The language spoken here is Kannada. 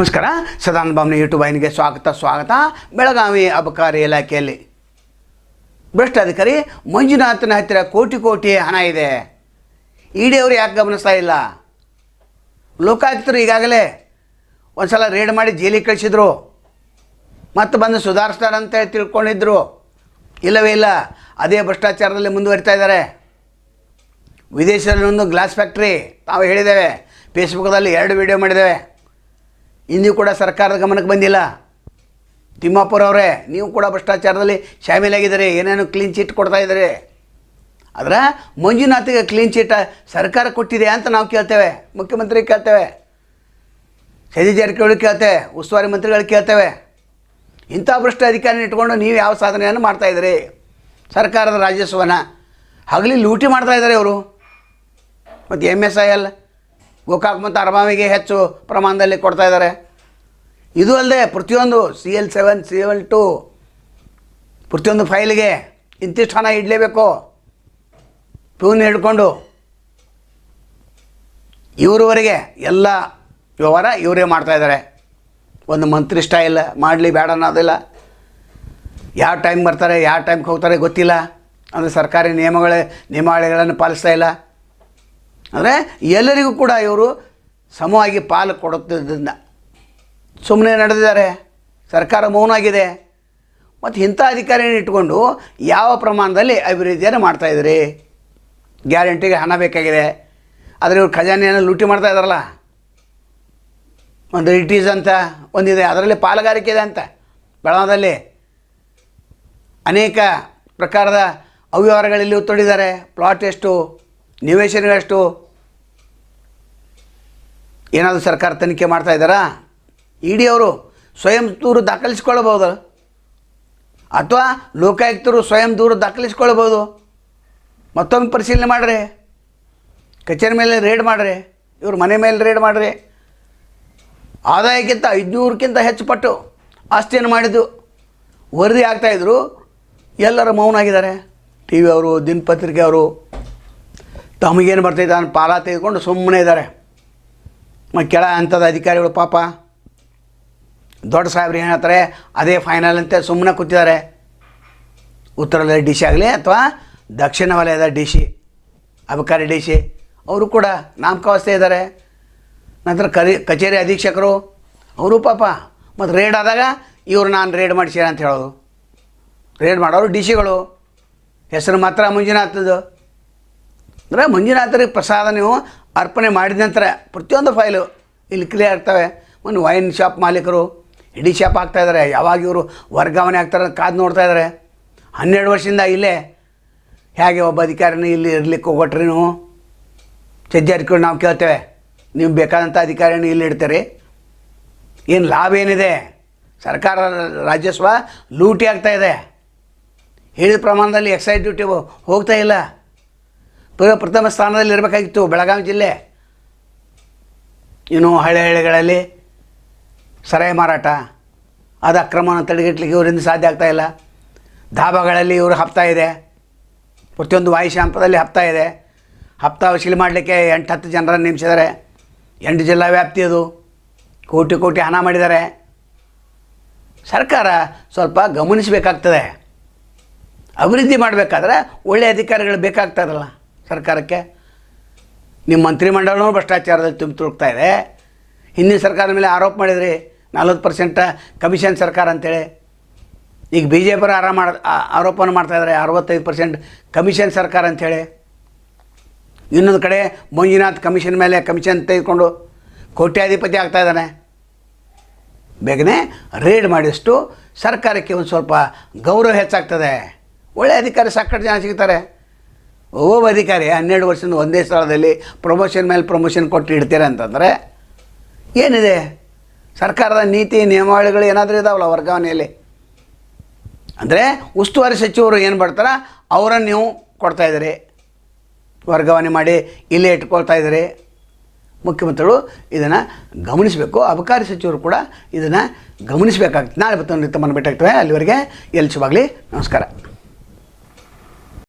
ನಮಸ್ಕಾರ. ಸದಾನಂದ ಬಾಮ್ನಿ ಯೂಟ್ಯೂಬ್ ವಾಹಿನಿಗೆ ಸ್ವಾಗತ. ಬೆಳಗಾವಿ ಅಬಕಾರಿ ಇಲಾಖೆಯಲ್ಲಿ ಭ್ರಷ್ಟ ಅಧಿಕಾರಿ ಮಂಜುನಾಥನ ಹತ್ತಿರ ಕೋಟಿ ಹಣ ಇದೆ. ಇಡಿ ಅವರು ಯಾಕೆ ಗಮನಿಸ್ತಾ ಇಲ್ಲ? ಲೋಕಾಯುಕ್ತರು ಈಗಾಗಲೇ ಒಂದು ಸಲ ರೇಡ್ ಮಾಡಿ ಜೈಲಿಗೆ ಕಳಿಸಿದ್ರು, ಮತ್ತು ಬಂದು ಸುಧಾರಿಸ್ತಾರಂತ ತಿಳ್ಕೊಂಡಿದ್ರು. ಇಲ್ಲವೇ ಇಲ್ಲ, ಅದೇ ಭ್ರಷ್ಟಾಚಾರದಲ್ಲಿ ಮುಂದುವರಿತಾ ಇದ್ದಾರೆ. ವಿದೇಶದಲ್ಲಿ ಒಂದು ಗ್ಲಾಸ್ ಫ್ಯಾಕ್ಟ್ರಿ ತಾವು ಹೇಳಿದ್ದೇವೆ, ಫೇಸ್ಬುಕ್ದಲ್ಲಿ 2 ವಿಡಿಯೋ ಮಾಡಿದ್ದೇವೆ. ಇಂದಿಗೂ ಕೂಡ ಸರ್ಕಾರದ ಗಮನಕ್ಕೆ ಬಂದಿಲ್ಲ. ತಿಮ್ಮಾಪುರ ಅವರೇ, ನೀವು ಕೂಡ ಭ್ರಷ್ಟಾಚಾರದಲ್ಲಿ ಶಾಮೀಲಾಗಿದ್ದೀರಿ, ಏನೇನು ಕ್ಲೀನ್ ಚಿಟ್ ಕೊಡ್ತಾ ಇದ್ದೀರಿ. ಆದರೆ ಮಂಜುನಾಥಿಗೆ ಕ್ಲೀನ್ ಚಿಟ್ ಸರ್ಕಾರ ಕೊಟ್ಟಿದೆ ಅಂತ ನಾವು ಕೇಳ್ತೇವೆ, ಮುಖ್ಯಮಂತ್ರಿ ಕೇಳ್ತೇವೆ, ಸತೀಶ್ ಜಾರಕಿಹೊಳಿ ಕೇಳ್ತೇವೆ, ಉಸ್ತುವಾರಿ ಮಂತ್ರಿಗಳು ಕೇಳ್ತೇವೆ. ಇಂಥ ಭ್ರಷ್ಟ ಅಧಿಕಾರಿನ ಇಟ್ಕೊಂಡು ನೀವು ಯಾವ ಸಾಧನೆಯನ್ನು ಮಾಡ್ತಾಯಿದ್ದೀರಿ? ಸರ್ಕಾರದ ರಾಜಸ್ವನ ಹಗಲಿ ಲೂಟಿ ಮಾಡ್ತಾಯಿದ್ದಾರೆ ಇವರು. ಮತ್ತು MSIL ಗೋಕಾಕ್ ಮತ್ತು ಅರಮಾವಿಗೆ ಹೆಚ್ಚು ಪ್ರಮಾಣದಲ್ಲಿ ಕೊಡ್ತಾ ಇದ್ದಾರೆ. ಇದು ಅಲ್ಲದೆ ಪ್ರತಿಯೊಂದು CL7 CL2 ಪ್ರತಿಯೊಂದು ಫೈಲ್ಗೆ ಇಂತಿಷ್ಟು ಹಣ ಇಡಲೇಬೇಕು. ಪ್ಯೂನ್ ಹಿಡ್ಕೊಂಡು ಇವರವರೆಗೆ ಎಲ್ಲ ವ್ಯವಹಾರ ಇವರೇ ಮಾಡ್ತಾಯಿದ್ದಾರೆ. ಒಂದು ಮಂತ್ರಿ ಸ್ಟೈಲ್ ಮಾಡಲಿ ಬೇಡ ಅನ್ನೋದಿಲ್ಲ. ಯಾವ ಟೈಮ್ ಬರ್ತಾರೆ, ಯಾವ ಟೈಮ್ಗೆ ಹೋಗ್ತಾರೆ ಗೊತ್ತಿಲ್ಲ. ಅಂದರೆ ಸರ್ಕಾರಿ ನಿಯಮಾವಳಿಗಳನ್ನು ಪಾಲಿಸ್ತಾ ಇಲ್ಲ. ಅಂದರೆ ಎಲ್ಲರಿಗೂ ಕೂಡ ಇವರು ಸಮವಾಗಿ ಪಾಲು ಕೊಡುತ್ತಿದ್ದರಿಂದ ಸುಮ್ಮನೆ ನಡೆದಿದ್ದಾರೆ. ಸರ್ಕಾರ ಮೌನಾಗಿದೆ. ಮತ್ತು ಇಂಥ ಅಧಿಕಾರಿಯನ್ನು ಇಟ್ಕೊಂಡು ಯಾವ ಪ್ರಮಾಣದಲ್ಲಿ ಅಭಿವೃದ್ಧಿಯನ್ನು ಮಾಡ್ತಾಯಿದ್ರಿ? ಗ್ಯಾರಂಟಿಗೆ ಹಣ ಬೇಕಾಗಿದೆ, ಆದರೆ ಇವರು ಖಜಾನೆಯನ್ನು ಲೂಟಿ ಮಾಡ್ತಾ ಇದ್ದಾರಲ್ಲ. ಒಂದು ಇಟೀಸ್ ಅಂತ ಒಂದಿದೆ, ಅದರಲ್ಲಿ ಪಾಲುಗಾರಿಕೆ ಇದೆ ಅಂತ. ಬೆಳಗಾವಿಯಲ್ಲಿ ಅನೇಕ ಪ್ರಕಾರದ ಅವ್ಯವಹಾರಗಳಲ್ಲಿ ತೊಡಿದ್ದಾರೆ. ಪ್ಲಾಟ್ ಎಷ್ಟು, ನಿವೇಶನಗಳಷ್ಟು, ಏನಾದರೂ ಸರ್ಕಾರ ತನಿಖೆ ಮಾಡ್ತಾ ಇದ್ದಾರಾ? ಇಡಿ ಅವರು ಸ್ವಯಂ ದೂರು ದಾಖಲಿಸ್ಕೊಳ್ಬೋದು, ಅಥವಾ ಲೋಕಾಯುಕ್ತರು ಸ್ವಯಂ ದೂರು ದಾಖಲಿಸ್ಕೊಳ್ಬೋದು. ಮತ್ತೊಮ್ಮೆ ಪರಿಶೀಲನೆ ಮಾಡಿರಿ, ಕಚೇರಿ ಮೇಲೆ ರೇಡ್ ಮಾಡಿರಿ, ಇವ್ರ ಮನೆ ಮೇಲೆ ರೇಡ್ ಮಾಡಿರಿ. ಆದಾಯಕ್ಕಿಂತ 500ಕ್ಕಿಂತ ಹೆಚ್ಚು ಪಟ್ಟು ಆಸ್ತಿಯನ್ನು ಮಾಡಿದ್ದು ವರದಿ ಆಗ್ತಾಯಿದ್ರು. ಎಲ್ಲರೂ ಮೌನಾಗಿದ್ದಾರೆ. TV ಅವರು, ದಿನಪತ್ರಿಕೆ ಅವರು ತಮಗೇನು ಬರ್ತೈತೆ ಅದನ್ನು ಪಾಲ ತೆಗೆದುಕೊಂಡು ಸುಮ್ಮನೆ ಇದ್ದಾರೆ. ಮತ್ತು ಕೆಳ ಹಂತದ ಅಧಿಕಾರಿಗಳು ಪಾಪ ದೊಡ್ಡ ಸಾಹೇಬ್ರು ಏನು ಹೇಳ್ತಾರೆ ಅದೇ ಫೈನಲ್ ಅಂತ ಸುಮ್ಮನೆ ಕೂತಿದ್ದಾರೆ. ಉತ್ತರ ವಲಯದ DC ಆಗಲಿ ಅಥವಾ ದಕ್ಷಿಣ ವಲಯದ DC, ಅಬಕಾರಿ DC ಅವರು ಕೂಡ ನಾಮಕಾವಸ್ಥೆ ಇದ್ದಾರೆ. ನಂತರ ಕಚೇರಿ ಅಧೀಕ್ಷಕರು ಅವರು ಪಾಪ ಮತ್ತು ರೇಡ್ ಆದಾಗ ಇವರು ನಾನು ರೇಡ್ ಮಾಡಿಸಿರ ಅಂತ ಹೇಳೋದು. ರೇಡ್ ಮಾಡೋರು DCಗಳು, ಹೆಸರು ಮಾತ್ರ ಮಂಜುನಾಥದ್ದು. ಅಂದರೆ ಮಂಜುನಾಥರಿಗೆ ಪ್ರಸಾದ ನೀವು ಅರ್ಪಣೆ ಮಾಡಿದ ನಂತರ ಪ್ರತಿಯೊಂದು ಫೈಲು ಇಲ್ಲಿ ಕ್ಲಿಯರ್ ಆಗ್ತವೆ. ಒಂದು ವೈನ್ ಶಾಪ್ ಮಾಲೀಕರು ಇಡೀ ಶಾಪ್ ಆಗ್ತಾಯಿದ್ದಾರೆ. ಯಾವಾಗ ಇವರು ವರ್ಗಾವಣೆ ಆಗ್ತಾರೆ ಕಾದು ನೋಡ್ತಾ ಇದ್ದಾರೆ. 12 ವರ್ಷದಿಂದ ಇಲ್ಲೇ ಹೇಗೆ ಒಬ್ಬ ಅಧಿಕಾರಿನ ಇಲ್ಲಿ ಇರಲಿಕ್ಕೆ ಹೋಗೊಟ್ರಿ ನೀವು? ಜಾರಕಿಹೊಳಿ ನಾವು ಕೇಳ್ತೇವೆ, ನೀವು ಬೇಕಾದಂಥ ಅಧಿಕಾರಿನ ಇಲ್ಲಿ ಇಡ್ತೀರಿ, ಏನು ಲಾಭ ಏನಿದೆ? ಸರ್ಕಾರ ರಾಜಸ್ವ ಲೂಟಿ ಆಗ್ತಾಯಿದೆ. ಹೇಳಿದ ಪ್ರಮಾಣದಲ್ಲಿ ಎಕ್ಸೈಸ್ ಡ್ಯೂಟಿ ಹೋಗ್ತಾ ಇಲ್ಲ. ಪ್ರಥಮ ಸ್ಥಾನದಲ್ಲಿ ಇರಬೇಕಾಗಿತ್ತು ಬೆಳಗಾವಿ ಜಿಲ್ಲೆ. ಇನ್ನು ಹಳ್ಳಿಗಳಲ್ಲಿ ಸರಾಯಿ ಮಾರಾಟ ಅದು ಅಕ್ರಮವನ್ನು ತಡೆಗಟ್ಟಲಿಕ್ಕೆ ಇವರಿಂದ ಸಾಧ್ಯ ಆಗ್ತಾಯಿಲ್ಲ. ಧಾಬಾಗಳಲ್ಲಿ ಇವರು ಹಪ್ತಾ ಇದೆ, ಪ್ರತಿಯೊಂದು ವಾಯುಷ್ಯ ಹಂಪದಲ್ಲಿ ಹಪ್ತಾ ಇದೆ. ಹಪ್ತಾ ವಸೂಲಿ ಮಾಡಲಿಕ್ಕೆ 8-10 ಜನರನ್ನು ನೇಮಿಸಿದ್ದಾರೆ. 8 ಜಿಲ್ಲಾ ವ್ಯಾಪ್ತಿ ಅದು. ಕೋಟಿ ಹಣ ಮಾಡಿದ್ದಾರೆ. ಸರ್ಕಾರ ಸ್ವಲ್ಪ ಗಮನಿಸಬೇಕಾಗ್ತದೆ. ಅಭಿವೃದ್ಧಿ ಮಾಡಬೇಕಾದ್ರೆ ಒಳ್ಳೆಯ ಅಧಿಕಾರಿಗಳು ಬೇಕಾಗ್ತಾರಲ್ಲ ಸರ್ಕಾರಕ್ಕೆ. ನಿಮ್ಮ ಮಂತ್ರಿಮಂಡಲನೂ ಭ್ರಷ್ಟಾಚಾರದಲ್ಲಿ ತುಳುಕ್ತಾ ಇದೆ. ಹಿಂದಿನ ಸರ್ಕಾರದ ಮೇಲೆ ಆರೋಪ ಮಾಡಿದ್ರಿ 40% ಕಮಿಷನ್ ಸರ್ಕಾರ ಅಂತೇಳಿ. ಈಗ BJP ಆರೋಪವನ್ನು ಮಾಡ್ತಾಯಿದ್ದಾರೆ 65% ಕಮಿಷನ್ ಸರ್ಕಾರ ಅಂಥೇಳಿ. ಇನ್ನೊಂದು ಕಡೆ ಮಂಜುನಾಥ್ ಕಮಿಷನ್ ಮೇಲೆ ಕಮಿಷನ್ ತೆಗೆದುಕೊಂಡು ಕೋಟ್ಯಾಧಿಪತಿ ಆಗ್ತಾಯಿದ್ದಾನೆ. ಬೇಗನೆ ರೇಡ್ ಮಾಡಿದಷ್ಟು ಸರ್ಕಾರಕ್ಕೆ ಒಂದು ಸ್ವಲ್ಪ ಗೌರವ ಹೆಚ್ಚಾಗ್ತದೆ. ಒಳ್ಳೆಯ ಅಧಿಕಾರಿ ಸಾಕಷ್ಟು ಜನ ಸಿಗ್ತಾರೆ. ಒಬ್ಬ ಅಧಿಕಾರಿ 12 ವರ್ಷದಿಂದ ಒಂದೇ ಸ್ಥಳದಲ್ಲಿ ಪ್ರಮೋಷನ್ ಮೇಲೆ ಪ್ರಮೋಷನ್ ಕೊಟ್ಟು ಇಡ್ತೀರ ಅಂತಂದರೆ ಏನಿದೆ? ಸರ್ಕಾರದ ನೀತಿ ನಿಯಮಾವಳಿಗಳು ಏನಾದರೂ ಇದಾವಲ್ಲ ವರ್ಗಾವಣೆಯಲ್ಲಿ. ಅಂದರೆ ಉಸ್ತುವಾರಿ ಸಚಿವರು ಏನು ಬರ್ತಾರ ಅವರನ್ನು ನೀವು ಕೊಡ್ತಾಯಿದ್ದೀರಿ, ವರ್ಗಾವಣೆ ಮಾಡಿ ಇಲ್ಲೇ ಇಟ್ಕೊಳ್ತಾ ಇದ್ದೀರಿ. ಮುಖ್ಯಮಂತ್ರಿಗಳು ಇದನ್ನು ಗಮನಿಸಬೇಕು. ಅಬಕಾರಿ ಸಚಿವರು ಕೂಡ ಇದನ್ನು ಗಮನಿಸಬೇಕಾಗ್ತದೆ. ನಾಳೆ ತಮ್ಮನ್ನು ಭೇಟಿಯಾಗ್ತವೆ. ಅಲ್ಲಿವರೆಗೆ ಎಲ್ಲಿ ಶುಭಾಗಲಿ. ನಮಸ್ಕಾರ.